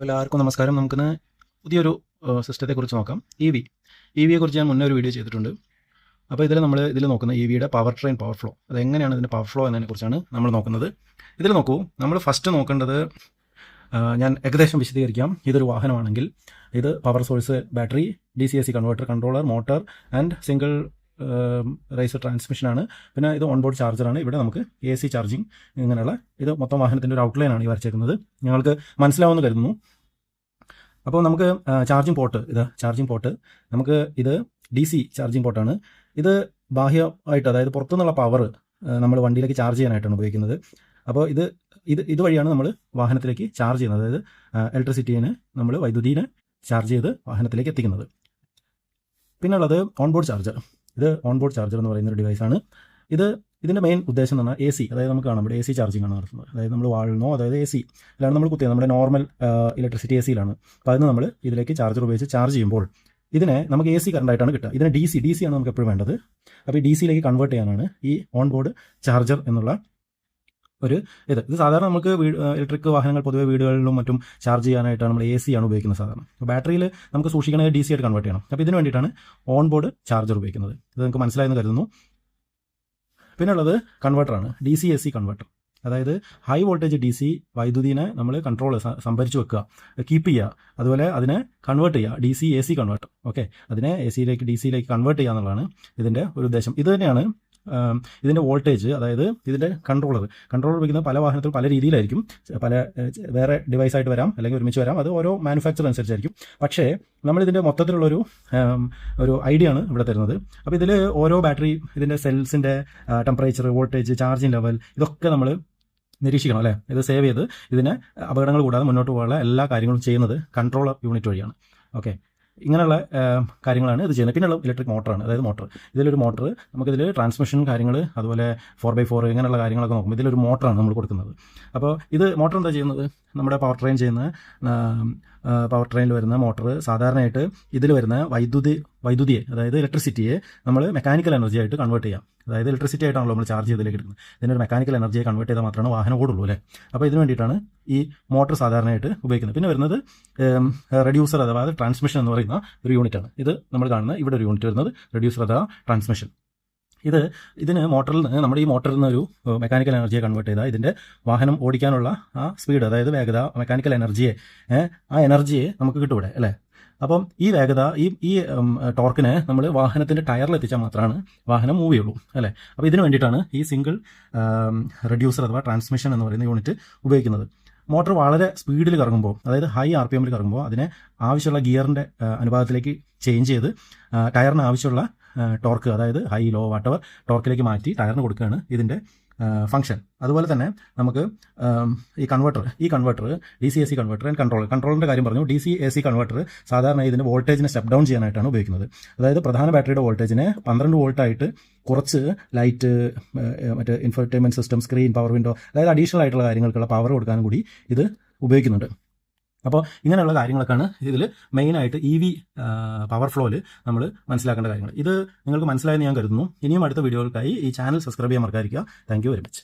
എല്ലാവർക്കും നമസ്കാരം. നമുക്കിന്ന് പുതിയൊരു സിസ്റ്റത്തെക്കുറിച്ച് നോക്കാം. ഇ വിയെക്കുറിച്ച് ഞാൻ മുന്നേ ഒരു വീഡിയോ ചെയ്തിട്ടുണ്ട്. അപ്പോൾ ഇതിൽ നോക്കുന്ന ഇ വിയുടെ പവർ ട്രെയിൻ പവർ ഫ്ലോ, അതെങ്ങനെയാണ് ഇതിൻ്റെ പവർ ഫ്ലോ എന്നതിനെക്കുറിച്ചാണ് നമ്മൾ നോക്കുന്നത്. ഇതിൽ നോക്കൂ, നമ്മൾ ഫസ്റ്റ് നോക്കേണ്ടത്, ഞാൻ ഏകദേശം വിശദീകരിക്കാം. ഇതൊരു വാഹനമാണെങ്കിൽ ഇത് power source, battery, DC-AC converter, controller, motor and single rise ട്രാൻസ്മിഷനാണ്. പിന്നെ ഇത് ഓൺബോർഡ് ചാർജറാണ്. ഇവിടെ നമുക്ക് AC ചാർജിങ്, ഇങ്ങനെയുള്ള ഇത് മൊത്തം വാഹനത്തിൻ്റെ ഒരു ഔട്ട്ലൈനാണ് ഈ വരച്ചേക്കുന്നത്. നിങ്ങൾക്ക് മനസ്സിലാവുമെന്ന് കരുതുന്നു. അപ്പോൾ നമുക്ക് ചാർജിങ് പോർട്ട് നമുക്ക് ഇത് DC ചാർജിങ് പോർട്ടാണ്. ഇത് ബാഹ്യമായിട്ട്, അതായത് പുറത്തുനിന്നുള്ള പവർ നമ്മൾ വണ്ടിയിലേക്ക് ചാർജ് ചെയ്യാനായിട്ടാണ് ഉപയോഗിക്കുന്നത്. അപ്പോൾ ഇതുവഴിയാണ് നമ്മൾ വാഹനത്തിലേക്ക് ചാർജ് ചെയ്യുന്നത്. അതായത് ഇലക്ട്രിസിറ്റീനെ, നമ്മൾ വൈദ്യുതിനെ ചാർജ് ചെയ്ത് വാഹനത്തിലേക്ക് എത്തിക്കുന്നത്. പിന്നുള്ളത് ഓൺബോർഡ് ചാർജർ. ഇത് ഓൺബോർഡ് ചാർജർ എന്ന് പറയുന്ന ഒരു ഡിവൈസാണ്. ഇതിൻ്റെ മെയിൻ ഉദ്ദേശം എന്ന് പറഞ്ഞാൽ AC, അതായത് നമുക്ക് കാണാം ഇവിടെ AC ചാർജിങ് ആണ് നടത്തുന്നത്. അതായത് നമ്മൾ വാളിനോ, അതായത് AC അല്ലാണ്ട് നമ്മൾ കുത്തിയത് നമ്മുടെ നോർമൽ ഇലക്ട്രിസിറ്റി AC-ലാണ്. അപ്പോൾ അതിന് നമ്മൾ ഇതിലേക്ക് ചാർജർ ഉപയോഗിച്ച് ചാർജ് ചെയ്യുമ്പോൾ ഇതിനെ നമുക്ക് AC കറണ്ടായിട്ടാണ് കിട്ടുക. ഇതിന് DC ആണ് നമുക്ക് എപ്പോഴും വേണ്ടത്. അപ്പോൾ ഈ DC-യിലേക്ക് കൺവേർട്ട് ചെയ്യാനാണ് ഈ ഓൺബോർഡ് ചാർജർ എന്നുള്ള ഇത് സാധാരണ നമുക്ക് ഇലക്ട്രിക് വാഹനങ്ങൾ പൊതുവെ വീടുകളിലും മറ്റും ചാർജ് ചെയ്യാനായിട്ടാണ് നമ്മൾ AC ആണ് ഉപയോഗിക്കുന്നത് സാധാരണ. അപ്പോൾ ബാറ്ററിയിൽ നമുക്ക് സൂക്ഷിക്കണമെങ്കിൽ DC ആയിട്ട് കൺവേർട്ട് ചെയ്യണം. അപ്പോൾ ഇതിന് വേണ്ടിയിട്ടാണ് ഓൺബോർഡ് ചാർജർ ഉപയോഗിക്കുന്നത്. ഇത് നിങ്ങൾക്ക് മനസ്സിലായെന്ന് കരുതുന്നു. പിന്നുള്ളത് കൺവേർട്ടറാണ്, DC-AC കൺവേർട്ടർ. അതായത് ഹൈ വോൾട്ടേജ് DC വൈദ്യുതിനെ നമ്മൾ സംഭരിച്ച് വെക്കുക, കീപ്പ് ചെയ്യുക, അതുപോലെ അതിനെ കൺവേർട്ട് ചെയ്യുക, DC-AC കൺവേർട്ടർ. ഓക്കെ, അതിനെ DC-യിലേക്ക് കൺവേർട്ട് ചെയ്യുക എന്നുള്ളതാണ് ഇതിൻ്റെ ഒരു ഉദ്ദേശം. ഇത് തന്നെയാണ് ഇതിൻ്റെ വോൾട്ടേജ്. അതായത് ഇതിൻ്റെ കൺട്രോളർ ഉപയോഗിക്കുന്ന പല വാഹനത്തിലും പല രീതിയിലായിരിക്കും. വേറെ ഡിവൈസായിട്ട് വരാം, അല്ലെങ്കിൽ ഒരുമിച്ച് വരാം. അത് ഓരോ മാനുഫാക്ചർ അനുസരിച്ചായിരിക്കും. പക്ഷേ നമ്മളിതിൻ്റെ മൊത്തത്തിലുള്ളൊരു ഐഡിയ ആണ് ഇവിടെ തരുന്നത്. അപ്പോൾ ഇതിൽ ഓരോ ബാറ്ററി, ഇതിൻ്റെ സെൽസിൻ്റെ ടെമ്പറേച്ചർ, വോൾട്ടേജ്, ചാർജിങ് ലെവൽ, ഇതൊക്കെ നമ്മൾ നിരീക്ഷിക്കണം അല്ലേ. ഇത് സേവ് ചെയ്ത് ഇതിനെ അപകടങ്ങൾ കൂടാതെ മുന്നോട്ട് പോകാനുള്ള എല്ലാ കാര്യങ്ങളും ചെയ്യുന്നത് കൺട്രോളർ യൂണിറ്റ് വഴിയാണ്. ഓക്കെ, ഇങ്ങനെയുള്ള കാര്യങ്ങളാണ് ഇത് ചെയ്യുന്നത്. പിന്നെയുള്ള ഇലക്ട്രിക് മോട്ടറാണ്. അതായത് ഇതിലൊരു മോട്ടർ, നമുക്കിതിൽ ട്രാൻസ്മിഷൻ കാര്യങ്ങൾ, അതുപോലെ 4x4 ഇങ്ങനെയുള്ള കാര്യങ്ങളൊക്കെ നോക്കുമ്പോൾ ഇതിലൊരു മോട്ടറാണ് നമ്മൾ കൊടുക്കുന്നത്. അപ്പോൾ മോട്ടർ എന്താ ചെയ്യുന്നത്? നമ്മുടെ പവർ ട്രെയിനിൽ വരുന്ന മോട്ടർ സാധാരണയായിട്ട് ഇതിൽ വരുന്ന വൈദ്യുതിയെ, അതായത് ഇലക്ട്രിസിറ്റിയെ നമ്മൾ മെക്കാനിക്കൽ എനർജി ആയിട്ട് കൺവേർട്ട് ചെയ്യാം. അതായത് ഇലക്ട്രിസിറ്റി ആയിട്ടാണല്ലോ നമ്മൾ ചാർജ് ചെയ്തതിലേക്ക് എടുക്കുന്നത്. ഇതിനൊരു മെക്കാനിക്കൽ എനർജിയെ കൺവേർട്ട് ചെയ്താൽ മാത്രമാണ് വാഹനം ഓടുള്ളൂ അല്ലേ. അപ്പോൾ ഇതിന് വേണ്ടിയിട്ടാണ് ഈ മോട്ടർ സാധാരണയായിട്ട് ഉപയോഗിക്കുന്നത്. പിന്നെ വരുന്നത് റെഡ്യൂസർ അഥവാ ട്രാൻസ്മിഷൻ എന്ന് പറയുന്ന ഒരു യൂണിറ്റാണ്. ഇത് നമ്മൾ കാണുന്ന ഇവിടെ ഒരു യൂണിറ്റ് വരുന്നത് റെഡ്യൂസർ അഥവാ ട്രാൻസ്മിഷൻ. ഇതിന് നമ്മുടെ ഈ മോട്ടറിൽ നിന്ന് ഒരു മെക്കാനിക്കൽ എനർജിയെ കൺവേർട്ട് ചെയ്താൽ ഇതിൻ്റെ വാഹനം ഓടിക്കാനുള്ള ആ സ്പീഡ്, അതായത് വേഗത, മെക്കാനിക്കൽ എനർജിയെ, ആ എനർജിയെ നമുക്ക് കിട്ടും ഇവിടെ അല്ലേ. അപ്പം ഈ വേഗത, ഈ ടോർക്കിനെ നമ്മൾ വാഹനത്തിൻ്റെ ടയറിൽ എത്തിച്ചാൽ മാത്രമാണ് വാഹനം മൂവ് ചെയ്യുള്ളൂ അല്ലേ. അപ്പോൾ ഇതിന് വേണ്ടിയിട്ടാണ് ഈ സിംഗിൾ റെഡ്യൂസർ അഥവാ ട്രാൻസ്മിഷൻ എന്ന് പറയുന്ന യൂണിറ്റ് ഉപയോഗിക്കുന്നത്. മോട്ടോർ വളരെ സ്പീഡിൽ കറങ്ങുമ്പോൾ, അതായത് ഹൈ RPM കറങ്ങുമ്പോൾ അതിനെ ആവശ്യമുള്ള ഗിയറിൻ്റെ അനുപാതത്തിലേക്ക് ചേഞ്ച് ചെയ്ത് ടയറിന് ആവശ്യമുള്ള ടോർക്ക്, അതായത് ഹൈ ലോ വാട്ടവർ ടോർക്കിലേക്ക് മാറ്റി ടയറിന് കൊടുക്കുകയാണ് ഇതിൻ്റെ ഫംഗ്ഷൻ. അതുപോലെ തന്നെ നമുക്ക് ഈ കൺവേർട്ടർ DC-AC കൺവേർട്ടർ ആൻഡ് കൺട്രോളറിൻ്റെ കാര്യം പറഞ്ഞു. DC-AC കൺവേർട്ടർ സാധാരണ ഇതിൻ്റെ വോൾട്ടേജിനെ സ്റ്റെപ്പ് ഡൗൺ ചെയ്യാനായിട്ടാണ് ഉപയോഗിക്കുന്നത്. അതായത് പ്രധാന ബാറ്ററിയുടെ വോൾട്ടേജിനെ 12 വോൾട്ടായിട്ട് കുറച്ച് ലൈറ്റ്, മറ്റേ infotainment system, screen, power window, അതായത് അഡീഷണൽ ആയിട്ടുള്ള കാര്യങ്ങൾക്കുള്ള പവർ കൊടുക്കാനും കൂടി ഇത് ഉപയോഗിക്കുന്നുണ്ട്. അപ്പോൾ ഇങ്ങനെയുള്ള കാര്യങ്ങളൊക്കെയാണ് ഇതിൽ മെയിനായിട്ട് EV പവർ ഫ്ലോയിൽ നമ്മൾ മനസ്സിലാക്കേണ്ട കാര്യങ്ങൾ. ഇത് നിങ്ങൾക്ക് മനസ്സിലായെന്ന് ഞാൻ കരുതുന്നു. ഇനിയും അടുത്ത വീഡിയോകൾക്കായി ഈ ചാനൽ സബ്സ്ക്രൈബ് ചെയ്യാൻ മറക്കാതിരിക്കുക. Thank you very much.